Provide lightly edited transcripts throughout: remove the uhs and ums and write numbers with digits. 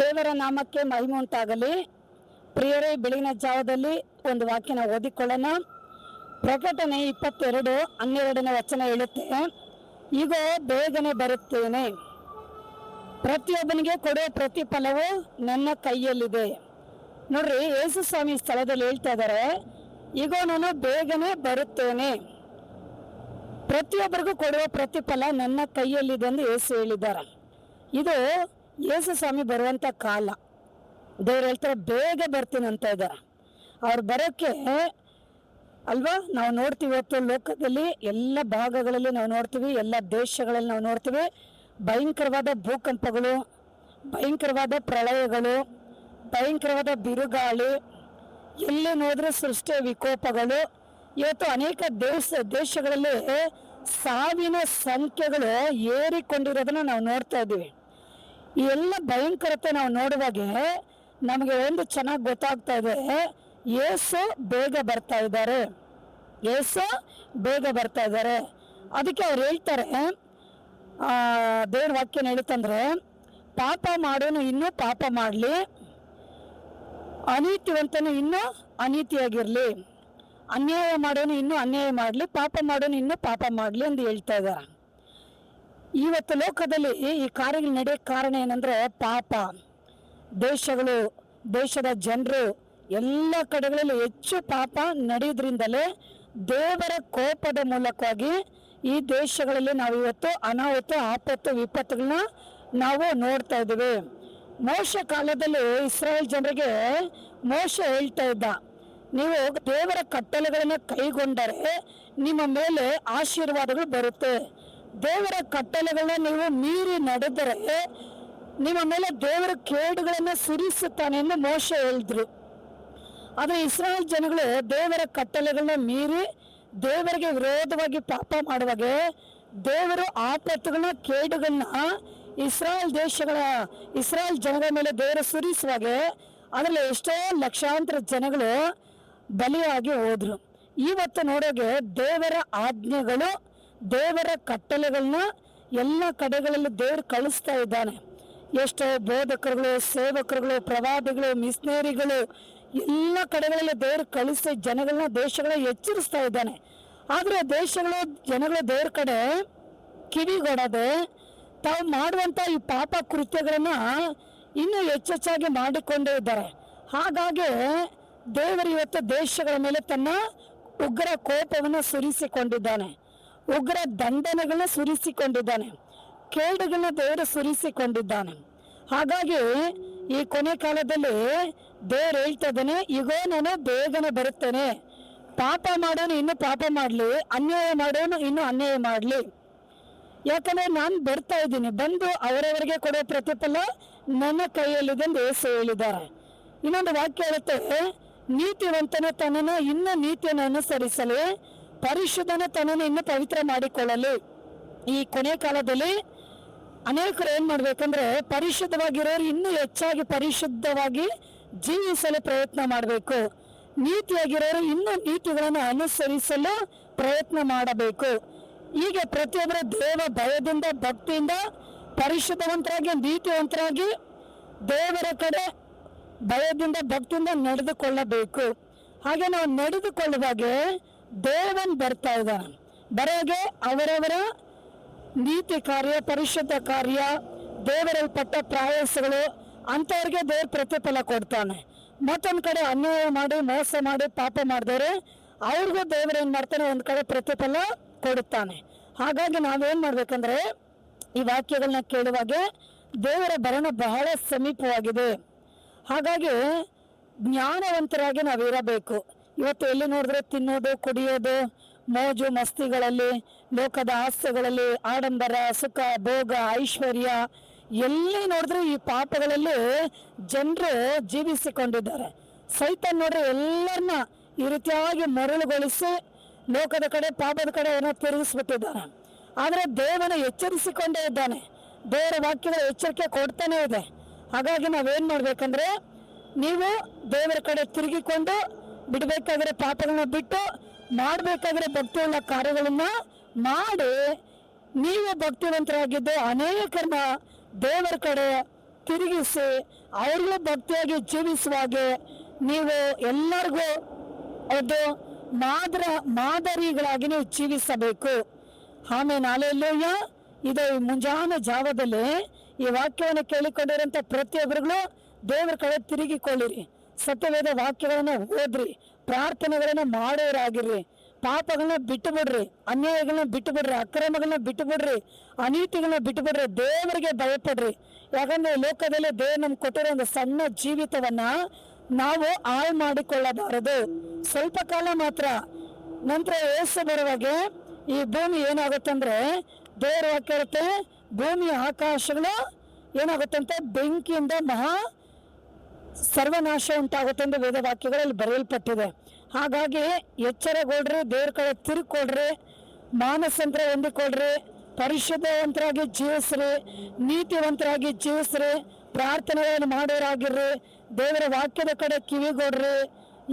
ದೇವರ ನಾಮಕ್ಕೆ ಮಹಿಮೆ ಉಂಟಾಗಲಿ. ಪ್ರಿಯರೇ, ಬೆಳಗಿನ ಜಾವದಲ್ಲಿ ಒಂದು ವಾಕ್ಯನ ಓದಿಕೊಳ್ಳೋಣ. ಪ್ರಕಟಣೆ 22:12 ವಚನ ಹೇಳುತ್ತೆ, ಈಗ ಬೇಗನೆ ಬರುತ್ತೇನೆ, ಪ್ರತಿಯೊಬ್ಬನಿಗೆ ಕೊಡುವ ಪ್ರತಿಫಲವು ನನ್ನ ಕೈಯಲ್ಲಿದೆ. ನೋಡ್ರಿ, ಯೇಸು ಸ್ವಾಮಿ ಸ್ಥಳದಲ್ಲಿ ಹೇಳ್ತಾ ಇದ್ದಾರೆ, ಈಗ ನಾನು ಬೇಗನೆ ಬರುತ್ತೇನೆ, ಪ್ರತಿಯೊಬ್ಬರಿಗೂ ಕೊಡುವ ಪ್ರತಿಫಲ ನನ್ನ ಕೈಯಲ್ಲಿದೆ ಎಂದು ಯೇಸು ಹೇಳಿದ್ದಾರೆ. ಇದು ಯೇಸು ಸ್ವಾಮಿ ಬರುವಂಥ ಕಾಲ. ದೇವ್ರು ಹೇಳ್ತಾರೆ ಬೇಗ ಬರ್ತೀನಿ ಅಂತ ಇದ್ದಾರೆ. ಅವ್ರು ಬರೋಕ್ಕೆ ಅಲ್ವಾ, ನಾವು ನೋಡ್ತೀವಿ ಇವತ್ತು ಲೋಕದಲ್ಲಿ ಎಲ್ಲ ಭಾಗಗಳಲ್ಲಿ ನಾವು ನೋಡ್ತೀವಿ, ಎಲ್ಲ ದೇಶಗಳಲ್ಲಿ ನಾವು ನೋಡ್ತೀವಿ, ಭಯಂಕರವಾದ ಭೂಕಂಪಗಳು, ಭಯಂಕರವಾದ ಪ್ರಳಯಗಳು, ಭಯಂಕರವಾದ ಬಿರುಗಾಳಿ, ಎಲ್ಲಿ ನೋಡಿದ್ರೆ ಸೃಷ್ಟಿಯ ವಿಕೋಪಗಳು. ಇವತ್ತು ಅನೇಕ ದೇಶಗಳಲ್ಲಿ ಸಾವಿನ ಸಂಖ್ಯೆಗಳು ಏರಿಕೊಂಡಿರೋದನ್ನ ನಾವು ನೋಡ್ತಾ ಇದ್ದೀವಿ. ಈ ಎಲ್ಲ ಭಯಂಕರತೆ ನಾವು ನೋಡುವಾಗ ನಮಗೆ ಒಂದು ಚೆನ್ನಾಗಿ ಗೊತ್ತಾಗ್ತಾ ಇದೆ, ಯೇಸು ಬೇಗ ಬರ್ತಾ ಇದ್ದಾರೆ, ಯೇಸು ಬೇಗ ಬರ್ತಾ ಇದ್ದಾರೆ. ಅದಕ್ಕೆ ಅವ್ರು ಹೇಳ್ತಾರೆ, ದೇವ್ರ ವಾಕ್ಯನ ಹೇಳ್ತಂದ್ರೆ, ಪಾಪ ಮಾಡೋನು ಇನ್ನೂ ಪಾಪ ಮಾಡಲಿ, ಅನೀತಿವಂತನು ಇನ್ನೂ ಅನೀತಿಯಾಗಿರಲಿ, ಅನ್ಯಾಯ ಮಾಡೋನು ಇನ್ನೂ ಅನ್ಯಾಯ ಮಾಡಲಿ, ಪಾಪ ಮಾಡೋನು ಇನ್ನೂ ಪಾಪ ಮಾಡಲಿ ಎಂದು ಹೇಳ್ತಾ ಇದ್ದಾರೆ. ಇವತ್ತು ಲೋಕದಲ್ಲಿ ಈ ಕಾರ್ಯಗಳು ನಡೆಯೋಕ್ಕೆ ಕಾರಣ ಏನಂದರೆ ಪಾಪ. ದೇಶದ ಜನರು ಎಲ್ಲ ಕಡೆಗಳಲ್ಲಿ ಹೆಚ್ಚು ಪಾಪ ನಡೆಯೋದ್ರಿಂದಲೇ ದೇವರ ಕೋಪದ ಮೂಲಕವಾಗಿ ಈ ದೇಶಗಳಲ್ಲಿ ನಾವು ಇವತ್ತು ಅನಾಹುತ, ಆಪತ್ತು, ವಿಪತ್ತುಗಳನ್ನ ನಾವು ನೋಡ್ತಾ ಇದ್ದೀವಿ. ಮೋಶ ಕಾಲದಲ್ಲಿ ಇಸ್ರಾಯೇಲ್ ಜನರಿಗೆ ಮೋಶ ಹೇಳ್ತಾ ಇದ್ದ, ನೀವು ದೇವರ ಕಟ್ಟಳೆಗಳನ್ನು ಕೈಗೊಂಡರೆ ನಿಮ್ಮ ಮೇಲೆ ಆಶೀರ್ವಾದಗಳು ಬರುತ್ತೆ, ದೇವರ ಕಟ್ಟಳೆಗಳನ್ನ ನೀವು ಮೀರಿ ನಡೆದರೆ ನಿಮ್ಮ ಮೇಲೆ ದೇವರ ಕೇಡುಗಳನ್ನು ಸುರಿಸುತ್ತಾನೆ ಎಂದು ಮೋಶ ಹೇಳಿದ್ರು. ಆದರೆ ಇಸ್ರಾಯೇಲ್ ಜನಗಳು ದೇವರ ಕಟ್ಟಳೆಗಳನ್ನ ಮೀರಿ ದೇವರಿಗೆ ವಿರೋಧವಾಗಿ ಪಾಪ ಮಾಡುವಾಗ ದೇವರು ಆಪತ್ತುಗಳನ್ನ, ಕೇಡುಗಳನ್ನ ಇಸ್ರಾಯೇಲ್ ಜನಗಳ ಮೇಲೆ ದೇವರು ಸುರಿಸುವಾಗ ಅದರಲ್ಲಿ ಎಷ್ಟೋ ಲಕ್ಷಾಂತರ ಜನಗಳು ಬಲಿಯಾಗಿ ಹೋದ್ರು. ಇವತ್ತು ನೋಡೋಗೆ ದೇವರ ಆಜ್ಞೆಗಳು, ದೇವರ ಕಟ್ಟಳೆಗಳನ್ನ ಎಲ್ಲ ಕಡೆಗಳಲ್ಲಿ ದೇವರು ಕಳಿಸ್ತಾ ಇದ್ದಾನೆ. ಎಷ್ಟೋ ಬೋಧಕರುಗಳು, ಸೇವಕರುಗಳು, ಪ್ರವಾದಿಗಳು, ಮಿಷನರಿಗಳು ಎಲ್ಲ ಕಡೆಗಳಲ್ಲಿ ದೇವರು ಕಳಿಸಿ ಜನಗಳನ್ನ, ದೇಶಗಳನ್ನ ಎಚ್ಚರಿಸ್ತಾ ಇದ್ದಾನೆ. ಆದರೆ ಜನಗಳು ದೇವ್ರ ಕಡೆ ಕಿವಿಗೊಡದೆ ತಾವು ಮಾಡುವಂಥ ಈ ಪಾಪ ಕೃತ್ಯಗಳನ್ನ ಇನ್ನೂ ಹೆಚ್ಚೆಚ್ಚಾಗಿ ಮಾಡಿಕೊಂಡೇ ಇದ್ದಾರೆ. ಹಾಗಾಗಿ ದೇವರು ಇವತ್ತು ದೇಶಗಳ ಮೇಲೆ ತನ್ನ ಉಗ್ರ ಕೋಪವನ್ನು ಸುರಿಸಿಕೊಂಡಿದ್ದಾನೆ, ಉಗ್ರ ದಂಡನೆಗಳನ್ನ ಸುರಿಸಿಕೊಂಡಿದ್ದಾನೆ, ಕೇಡುಗಳನ್ನ ದೇವರು ಸುರಿಸಿಕೊಂಡಿದ್ದಾನೆ. ಹಾಗಾಗಿ ಈ ಕೊನೆ ಕಾಲದಲ್ಲಿ ದೇವರು ಹೇಳ್ತಾ ಇದ್ದಾನೆ, ಈಗ ನಾನು ಬೇಗನೆ ಬರುತ್ತೇನೆ, ಪಾಪ ಮಾಡೋನು ಇನ್ನೂ ಪಾಪ ಮಾಡಲಿ, ಅನ್ಯಾಯ ಮಾಡೋನು ಇನ್ನೂ ಅನ್ಯಾಯ ಮಾಡಲಿ, ಯಾಕಂದರೆ ನಾನು ಬರ್ತಾ ಇದ್ದೀನಿ, ಬಂದು ಅವರವರಿಗೆ ಕೊಡೋ ಪ್ರತಿಫಲ ನನ್ನ ಕೈಯಲ್ಲಿದೆ ಎಂದು ಯೇಸು ಹೇಳಿದ್ದಾರೆ. ಇನ್ನೊಂದು ವಾಕ್ಯ ಹೇಳುತ್ತೆ, ನೀತಿವಂತನು ತನ್ನನ್ನು ಇನ್ನೂ ನೀತಿಯನ್ನು ಅನುಸರಿಸಲಿ, ಪರಿಶುದ್ಧನ ತನ್ನನ್ನು ಇನ್ನೂ ಪವಿತ್ರ ಮಾಡಿಕೊಳ್ಳಲಿ. ಈ ಕೊನೆ ಕಾಲದಲ್ಲಿ ಅನೇಕರು ಏನು ಮಾಡಬೇಕಂದ್ರೆ, ಪರಿಶುದ್ಧವಾಗಿರೋರು ಇನ್ನೂ ಹೆಚ್ಚಾಗಿ ಪರಿಶುದ್ಧವಾಗಿ ಜೀವಿಸಲು ಪ್ರಯತ್ನ ಮಾಡಬೇಕು, ನೀತಿಯಾಗಿರೋರು ಇನ್ನೂ ನೀತಿಗಳನ್ನು ಅನುಸರಿಸಲು ಪ್ರಯತ್ನ ಮಾಡಬೇಕು. ಹೀಗೆ ಪ್ರತಿಯೊಬ್ಬರ ದೇವ ಭಯದಿಂದ, ಭಕ್ತಿಯಿಂದ, ಪರಿಶುದ್ಧವಂತರಾಗಿ, ನೀತಿವಂತರಾಗಿ, ದೇವರ ಕಡೆ ಭಯದಿಂದ, ಭಕ್ತಿಯಿಂದ ನಡೆದುಕೊಳ್ಳಬೇಕು. ಹಾಗೆ ನಾವು ನಡೆದುಕೊಳ್ಳುವಾಗ ದೇವನ್ ಬರ್ತಾ ಇದ್ದಾನೆ. ಬರೋಗೆ ಅವರವರ ನೀತಿ ಕಾರ್ಯ, ಪರಿಶುದ್ಧ ಕಾರ್ಯ, ದೇವರಲ್ಲಿ ಪಟ್ಟ ಪ್ರಯಾಸಗಳು, ಅಂಥವ್ರಿಗೆ ದೇವ್ರ ಪ್ರತಿಫಲ ಕೊಡ್ತಾನೆ. ಮತ್ತೊಂದು ಕಡೆ ಅನ್ಯಾಯ ಮಾಡಿ, ಮೋಸ ಮಾಡಿ, ಪಾಪ ಮಾಡಿದವರು ಅವ್ರಿಗೂ ದೇವರು ಏನು ಮಾಡ್ತಾನೆ, ಒಂದು ಕಡೆ ಪ್ರತಿಫಲ ಕೊಡುತ್ತಾನೆ. ಹಾಗಾಗಿ ನಾವೇನು ಮಾಡ್ಬೇಕಂದ್ರೆ, ಈ ವಾಕ್ಯಗಳನ್ನ ಕೇಳುವಾಗ ದೇವರ ಬರಣ ಬಹಳ ಸಮೀಪವಾಗಿದೆ. ಹಾಗಾಗಿ ಜ್ಞಾನವಂತರಾಗಿ ನಾವಿರಬೇಕು. ಇವತ್ತು ಎಲ್ಲಿ ನೋಡಿದ್ರೆ ತಿನ್ನೋದು, ಕುಡಿಯೋದು, ಮೋಜು ಮಸ್ತಿಗಳಲ್ಲಿ, ಲೋಕದ ಆಸ್ತಿಗಳಲ್ಲಿ, ಆಡಂಬರ, ಸುಖ, ಭೋಗ, ಐಶ್ವರ್ಯ, ಎಲ್ಲಿ ನೋಡಿದ್ರೆ ಈ ಪಾಪಗಳಲ್ಲಿ ಜನರು ಜೀವಿಸಿಕೊಂಡಿದ್ದಾರೆ. ಸೈತಾನ್ ನೋಡ್ರಿ ಎಲ್ಲರನ್ನ ಈ ರೀತಿಯಾಗಿ ಮರಳುಗೊಳಿಸಿ ಲೋಕದ ಕಡೆ, ಪಾಪದ ಕಡೆ ಏನೋ ತಿರುಗಿಸ್ಬಿಟ್ಟಿದ್ದಾನೆ. ಆದರೆ ದೇವನ ಎಚ್ಚರಿಸಿಕೊಂಡೇ ಇದ್ದಾನೆ, ದೇವರ ವಾಕ್ಯದ ಎಚ್ಚರಿಕೆ ಕೊಡ್ತಾನೆ ಇದೆ. ಹಾಗಾಗಿ ನಾವೇನು ಮಾಡ್ಬೇಕಂದ್ರೆ, ನೀವು ದೇವರ ಕಡೆ ತಿರುಗಿಕೊಂಡು ಬಿಡಬೇಕಾಗಿರೋ ಪಾಪಗಳನ್ನ ಬಿಟ್ಟು ಮಾಡಬೇಕಾಗಿರೋ ಭಕ್ತಿಯುಳ್ಳ ಕಾರ್ಯಗಳನ್ನ ಮಾಡಿ ನೀವು ಭಕ್ತಿವಂತರಾಗಿದ್ದು ಅನೇಕರನ್ನ ದೇವರ ಕಡೆ ತಿರುಗಿಸಿ ಅವ್ರಿಗೂ ಭಕ್ತಿಯಾಗಿ ಜೀವಿಸುವಾಗೆ ನೀವು ಎಲ್ಲರಿಗೂ ಅದು ಮಾದರಿಗಳಾಗಿ ನೀವು ಜೀವಿಸಬೇಕು. ಆಮೇಲೆ ಅಲ್ಲೆಲ್ಲೂಯ್ಯ. ಇದು ಮುಂಜಾನೆ ಜಾವದಲ್ಲಿ ಈ ವಾಕ್ಯವನ್ನು ಕೇಳಿಕೊಂಡಿರೋಂಥ ಪ್ರತಿಯೊಬ್ಬರುಗಳು ದೇವರ ಕಡೆ ತಿರುಗಿಕೊಳ್ಳಿರಿ, ಸತ್ಯವೇದ ವಾಕ್ಯಗಳನ್ನ ಓದ್ರಿ, ಪ್ರಾರ್ಥನೆಗಳನ್ನ ಮಾಡೋರಾಗಿರ್ರಿ, ಪಾಪಗಳನ್ನ ಬಿಟ್ಟು ಬಿಡ್ರಿ, ಅನ್ಯಾಯಗಳನ್ನ ಬಿಟ್ಟು ಬಿಡ್ರಿ, ಅಕ್ರಮಗಳನ್ನ ಬಿಟ್ಟು ಬಿಡ್ರಿ, ಅನೀತಿಗಳನ್ನ ಬಿಟ್ಟು ಬಿಡ್ರಿ, ದೇವರಿಗೆ ಭಯಪಡ್ರಿ. ಯಾಕಂದ್ರೆ ಲೋಕದಲ್ಲಿ ದೇವರು ನಮ್ಗೆ ಕೊಟ್ಟಿರೋ ಒಂದು ಸಣ್ಣ ಜೀವಿತವನ್ನ ನಾವು ಹಾಳು ಮಾಡಿಕೊಳ್ಳಬಾರದು. ಸ್ವಲ್ಪ ಕಾಲ ಮಾತ್ರ. ನಂತರ ಯೇಸು ಬರುವಾಗೆ ಈ ಭೂಮಿ ಏನಾಗುತ್ತಂದ್ರೆ ದೇವರ ವಾಕ್ಯ ಇರುತ್ತೆ, ಭೂಮಿಯ ಆಕಾಶಗಳು ಏನಾಗುತ್ತಂತೆ ಬೆಂಕಿಯಿಂದ ಮಹಾ ಸರ್ವನಾಶ ಉಂಟಾಗುತ್ತೆ ಎಂದು ವೇದ ವಾಕ್ಯಗಳಲ್ಲಿ ಬರೆಯಲ್ಪಟ್ಟಿದೆ. ಹಾಗಾಗಿ ಎಚ್ಚರಗೊಳ್ರಿ, ದೇವ್ರ ಕಡೆ ತಿರುಗಿಕೊಡ್ರಿ, ಮಾನಸಂತರ ಹೊಂದಿಕೊಡ್ರಿ, ಪರಿಶುದ್ಧವಂತರಾಗಿ ಜೀವಿಸ್ರಿ, ನೀತಿವಂತರಾಗಿ ಜೀವಿಸ್ರಿ, ಪ್ರಾರ್ಥನೆಗಳನ್ನು ಮಾಡೋರಾಗಿರ್ರಿ, ದೇವರ ವಾಕ್ಯದ ಕಡೆ ಕಿವಿಗೊಡ್ರಿ,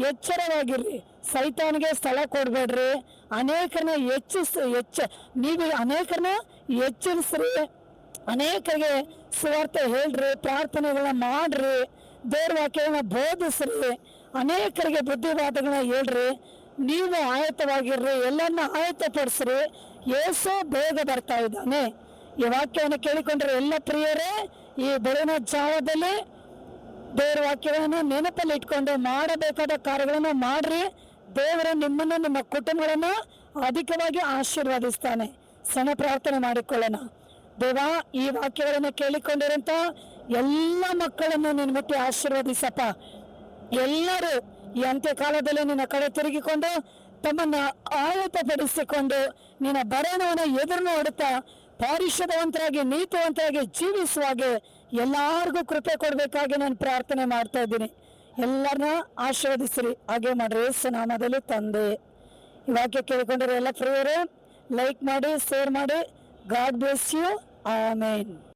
ಎಚ್ಚರವಾಗಿರ್ರಿ, ಸೈತಾನಿಗೆ ಸ್ಥಳ ಕೊಡ್ಬೇಡ್ರಿ, ಅನೇಕರನ್ನ ನೀವು ಅನೇಕರನ್ನ ಎಚ್ಚರಿಸ್ರಿ, ಅನೇಕರಿಗೆ ಸುವಾರ್ತೆ ಹೇಳ್ರಿ, ಪ್ರಾರ್ಥನೆಗಳನ್ನ ಮಾಡ್ರಿ, ದೇವ್ರ ವಾಕ್ಯಗಳನ್ನ ಬೋಧಿಸ್ರಿ, ಅನೇಕರಿಗೆ ಬುದ್ಧಿವಾದಗಳನ್ನ ಹೇಳ್ರಿ. ನೀವು ಆಯತವಾಗಿರ್ರಿ, ಎಲ್ಲರನ್ನ ಆಯತಪಡಿಸ್ರಿ. ಯೇಸು ಬೇಗ ಬರ್ತಾ ಇದ್ದಾನೆ. ಈ ವಾಕ್ಯವನ್ನು ಕೇಳಿಕೊಂಡ್ರೆ ಎಲ್ಲ ಪ್ರಿಯರೇ ಈ ಬೆಳಗಿನ ಜಾವದಲ್ಲಿ ದೇವರ ವಾಕ್ಯಗಳನ್ನು ನೆನಪಲ್ಲಿ ಇಟ್ಕೊಂಡು ಮಾಡಬೇಕಾದ ಕಾರ್ಯಗಳನ್ನು ಮಾಡ್ರಿ. ದೇವರ ನಿಮ್ಮನ್ನು ನಿಮ್ಮ ಕುಟುಂಬಗಳನ್ನು ಅಧಿಕವಾಗಿ ಆಶೀರ್ವದಿಸ್ತಾನೆ. ಸಣ್ಣ ಪ್ರಾರ್ಥನೆ ಮಾಡಿಕೊಳ್ಳೋಣ. ದೇವ, ಈ ವಾಕ್ಯಗಳನ್ನು ಕೇಳಿಕೊಂಡಿರಂತ ಎಲ್ಲ ಮಕ್ಕಳನ್ನು ನಿನ್ನ ಮುಟ್ಟಿ ಆಶೀರ್ವದಿಸಪ್ಪ. ಎಲ್ಲರೂ ಈ ಅಂತ್ಯಕಾಲದಲ್ಲಿ ನಿನ್ನ ಕಡೆ ತಿರುಗಿಕೊಂಡು ತಮ್ಮನ್ನ ಆಯತಪಡಿಸಿಕೊಂಡು ನಿನ್ನ ಬರಣವನ್ನು ಎದುರು ನೋಡುತ್ತಾ ಪರಿಶುದ್ಧವಂತರಾಗಿ ನೀತಿವಂತರಾಗಿ ಜೀವಿಸುವಾಗೆ ಎಲ್ಲಾರ್ಗೂ ಕೃಪೆ ಕೊಡಬೇಕಾಗಿ ನಾನು ಪ್ರಾರ್ಥನೆ ಮಾಡ್ತಾ ಇದ್ದೀನಿ. ಎಲ್ಲರನ್ನ ಆಶೀರ್ವದಿಸ್ರಿ. ಹಾಗೆ ಮಾಡ್ರಿ, ಯೇಸು ನಾಮದಲ್ಲಿ ತಂದೆ. ಈ ವಾಕ್ಯ ಕೇಳಿಕೊಂಡಿರೋ ಎಲ್ಲ ಪ್ರಿಯರೇ ಲೈಕ್ ಮಾಡಿ, ಶೇರ್ ಮಾಡಿ. God bless you. ಆಮೇನ್.